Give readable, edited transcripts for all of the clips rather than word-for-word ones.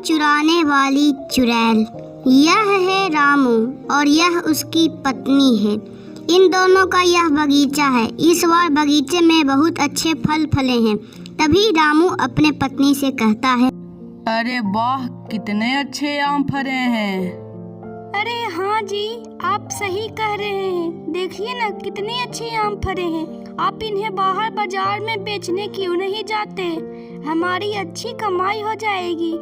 चुराने वाली चुड़ैल। यह है रामू और यह उसकी पत्नी है। इन दोनों का यह बगीचा है। इस बार बगीचे में बहुत अच्छे फल फले हैं। तभी रामू अपने पत्नी से कहता है, अरे वाह, कितने अच्छे आम फरे हैं। अरे हाँ जी, आप सही कह रहे हैं। देखिए ना, कितने अच्छे आम फरे हैं। आप इन्हें बाहर बाजार में बेचने क्यों नहीं जाते? हमारी अच्छी कमाई हो जाएगी।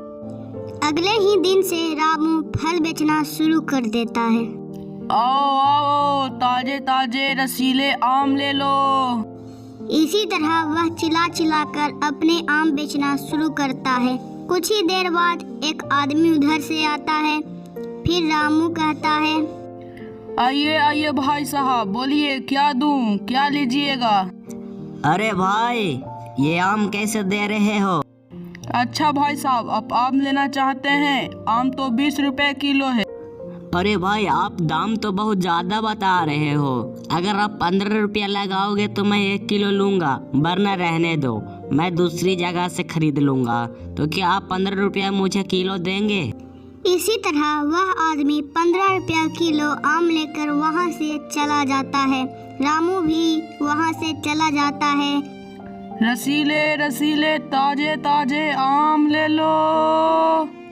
अगले ही दिन से रामू फल बेचना शुरू कर देता है। आओ आओ, ताजे ताजे रसीले आम ले लो। इसी तरह वह चिल्ला चिल्ला कर अपने आम बेचना शुरू करता है। कुछ ही देर बाद एक आदमी उधर से आता है। फिर रामू कहता है, आइए आइए भाई साहब, बोलिए क्या दूं, क्या लीजिएगा? अरे भाई, ये आम कैसे दे रहे हो? अच्छा भाई साहब, आप आम लेना चाहते हैं? आम तो 20 रुपए किलो है। अरे भाई, आप दाम तो बहुत ज़्यादा बता रहे हो। अगर आप 15 रुपया लगाओगे तो मैं 1 किलो लूँगा, वरना रहने दो, मैं दूसरी जगह से खरीद लूँगा। तो क्या आप 15 रुपया मुझे किलो देंगे? इसी तरह वह आदमी 15 रुपया किलो आम लेकर वहाँ से चला जाता है। रामू भी वहाँ से चला जाता है। रसीले रसीले ताजे ताजे आम ले लो,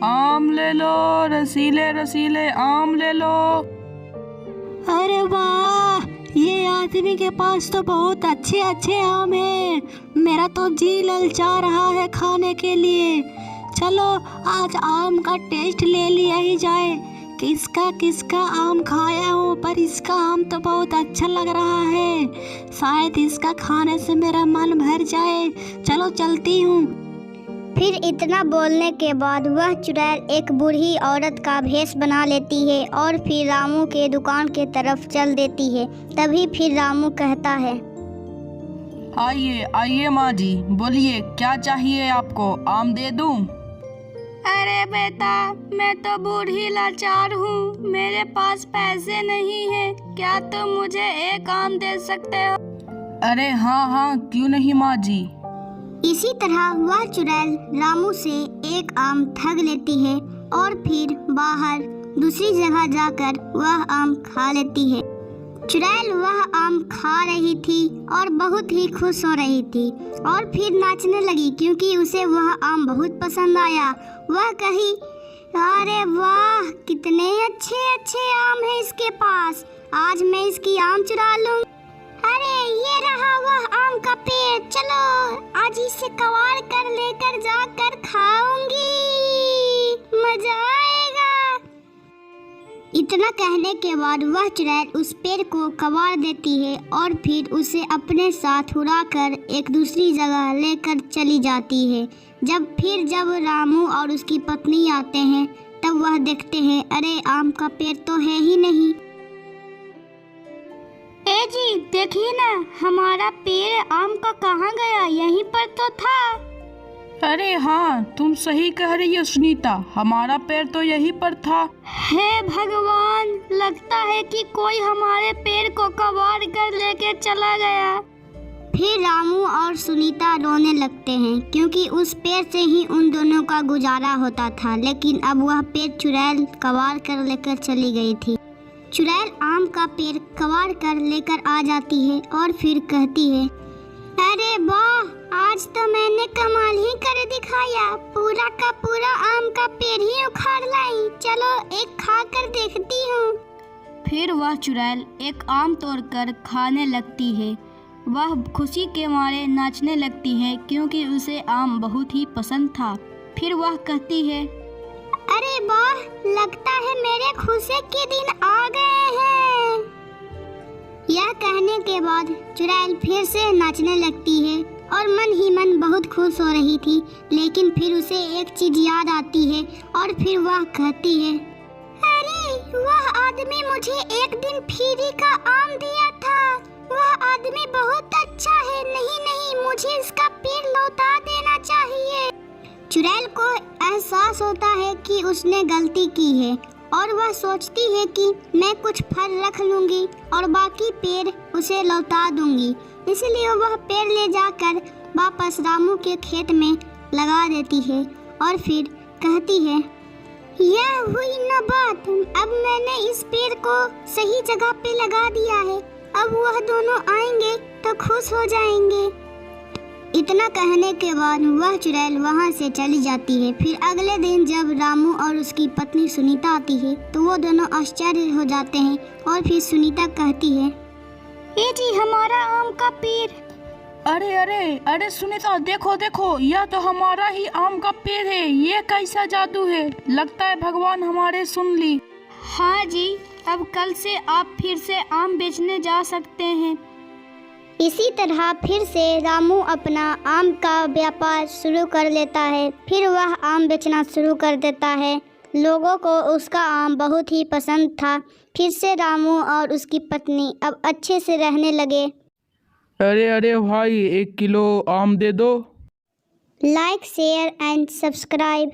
आम ले लो, रसीले रसीले आम ले लो। अरे वाह, ये आदमी के पास तो बहुत अच्छे अच्छे आम हैं। मेरा तो जी ललचा रहा है खाने के लिए। चलो आज आम का टेस्ट ले लिया ही जाए। किसका किसका आम खाया हूँ, पर इसका आम तो बहुत अच्छा लग रहा है। शायद इसका खाने से मेरा मन भर जाए। चलो चलती हूँ। फिर इतना बोलने के बाद वह चुड़ैल एक बूढ़ी औरत का भेष बना लेती है और फिर रामू के दुकान के तरफ चल देती है। तभी फिर रामू कहता है, आइए आइए माँ जी, बोलिए क्या चाहिए आपको, आम दे दूं? अरे बेटा, मैं तो बूढ़ी लाचार हूँ, मेरे पास पैसे नहीं हैं। क्या तुम मुझे एक आम दे सकते हो? अरे हाँ हाँ, क्यों नहीं माँ जी। इसी तरह वह चुड़ैल रामू से एक आम ठग लेती है और फिर बाहर दूसरी जगह जाकर वह आम खा लेती है। चुड़ैल वह आम खा रही थी और बहुत ही खुश हो रही थी और फिर नाचने लगी क्योंकि उसे वह आम बहुत पसंद आया। वह कही, अरे वाह, कितने अच्छे अच्छे आम हैं इसके पास, आज मैं इसकी आम चुरा लूँगी। अरे ये रहा वह आम का पेड़, चलो आज इसे कबाड़ कर लेकर जाकर खाऊंगी, मजा आएगा। इतना कहने के बाद वह चुड़ैल उस पेड़ को कबाड़ देती है और फिर उसे अपने साथ उड़ाकर एक दूसरी जगह लेकर चली जाती है। जब रामू और उसकी पत्नी आते हैं तब वह देखते हैं, अरे आम का पेड़ तो है ही नहीं। ए जी, देखिए ना, हमारा पेड़ आम का कहाँ गया? यहीं पर तो था। अरे हाँ, तुम सही कह रही हो सुनीता, हमारा पेड़ तो यहीं पर था। हे भगवान, लगता है कि कोई हमारे पेड़ को कबाड़ कर लेके चला गया। फिर रामू और सुनीता रोने लगते हैं क्योंकि उस पेड़ से ही उन दोनों का गुजारा होता था, लेकिन अब वह पेड़ चुड़ैल कबाड़ कर लेकर चली गई थी। चुड़ैल आम का पेड़ कबाड़ कर लेकर आ जाती है और फिर कहती है, अरे वाह, आज तो मैंने कमाल ही कर दिखाया, पूरा का पूरा आम का पेड़ ही उखाड़ लाई। चलो एक खा कर देखती हूँ। फिर वह चुड़ैल एक आम तोड़कर खाने लगती है। वह खुशी के मारे नाचने लगती है क्योंकि उसे आम बहुत ही पसंद था। फिर वह कहती है, अरे वाह, लगता है मेरे खुशी के दिन आ गए हैं। यह कहने के बाद चुड़ैल फिर से नाचने लगती है और मन ही मन बहुत खुश हो रही थी, लेकिन फिर उसे एक चीज याद आती है और फिर वह कहती है, अरे वह आदमी मुझे एक दिन फ्री का आम दिया था, वह आदमी बहुत अच्छा है। नहीं, मुझे इसका पेड़ लौटा देना चाहिए। चुड़ैल को एहसास होता है कि उसने गलती की है और वह सोचती है कि मैं कुछ फल रख लूँगी और बाकी पेड़ उसे लौटा दूँगी। इसलिए वह पेड़ ले जाकर वापस रामू के खेत में लगा देती है और फिर कहती है, यह हुई न बात, अब मैंने इस पेड़ को सही जगह पे लगा दिया है, अब वह दोनों आएंगे तो खुश हो जाएंगे। इतना कहने के बाद वह चुड़ैल वहां से चली जाती है। फिर अगले दिन जब रामू और उसकी पत्नी सुनीता आती है तो वो दोनों आश्चर्य हो जाते हैं और फिर सुनीता कहती है, ये जी हमारा आम का पेड़। अरे अरे अरे सुनीता, देखो देखो, यह तो हमारा ही आम का पेड़ है। ये कैसा जादू है, लगता है भगवान हमारे सुन ली। हाँ जी, अब कल से आप फिर से आम बेचने जा सकते हैं। इसी तरह फिर से रामू अपना आम का व्यापार शुरू कर लेता है। फिर वह आम बेचना शुरू कर देता है। लोगों को उसका आम बहुत ही पसंद था। फिर से रामू और उसकी पत्नी अब अच्छे से रहने लगे। अरे अरे भाई, 1 किलो आम दे दो। Like, share and subscribe.